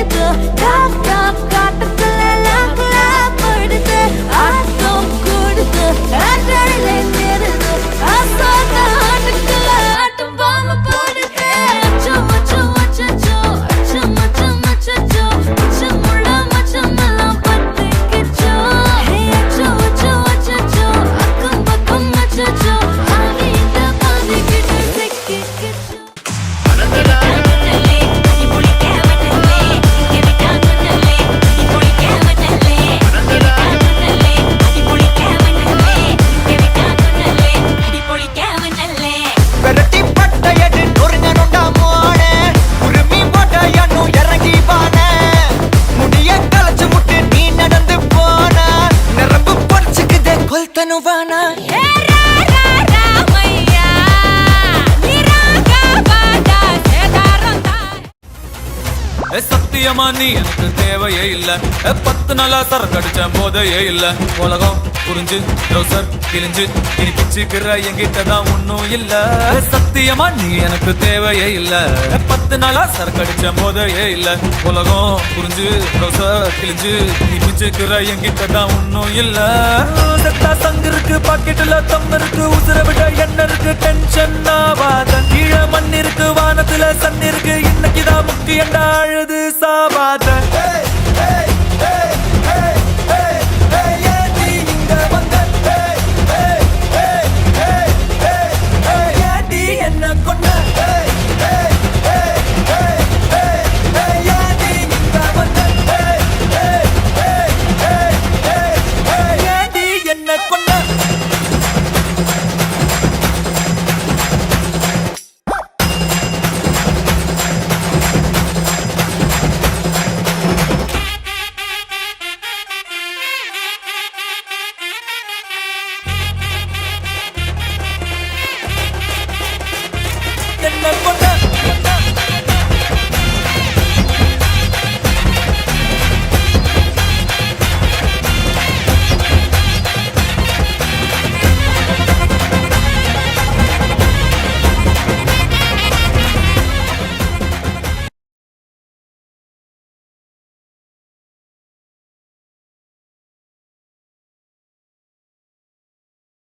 அடிக்குது காட்டுக்குள்ள லாக்குல போயிடுது ஆட்டம் கூடுது ஆட்டடிலே சேருது ஆசாத ஆட்டுக்குள்ள ஆட்டம் பாம்பு போடுது அச்சம் அச்சம் அச்சச்சோ அச்சம் அச்சம் அச்சச்சோ அச்சமுள்ள மச்சமெல்லாம் பத்திக்கிச்சோ அச்சம் அச்சம் அச்சச்சோ அக்கம் பக்கம் அச்சச்சோ ஆவியிட்ட பாதிக்கிட்டு சிக்கிக்கிச்சோ சத்தியமா நீ எனக்கு தேவையே இல்ல 10 நாளா சரக்கடிச்ச போதையே இல்ல உலகம் புரிஞ்சு ரோசர் கிழிஞ்சு இனி பிச்சுக்கிற என்கிட்டதான் ஒன்னும் இல்ல சத்தியமா நீ எனக்கு தேவையே இல்ல 10 நாளா சரக்கடிச்ச போதையே இல்ல உலகம் புரிஞ்சு ரோசர் கிழிஞ்சு இனி பிச்சுக்கிற என்கிட்டதான் ஒன்னும் இல்ல செத்தா சங்கு இருக்கு பாக்கெட்டுல தம் இருக்கு உசுர விட என்ன இருக்கு டென்ஷன் ஆவாத கீழ மண் இருக்கு வானத்துல சன் இருக்கு இன்னைக்குதான் முக்கியண்டா அழுது சாவாத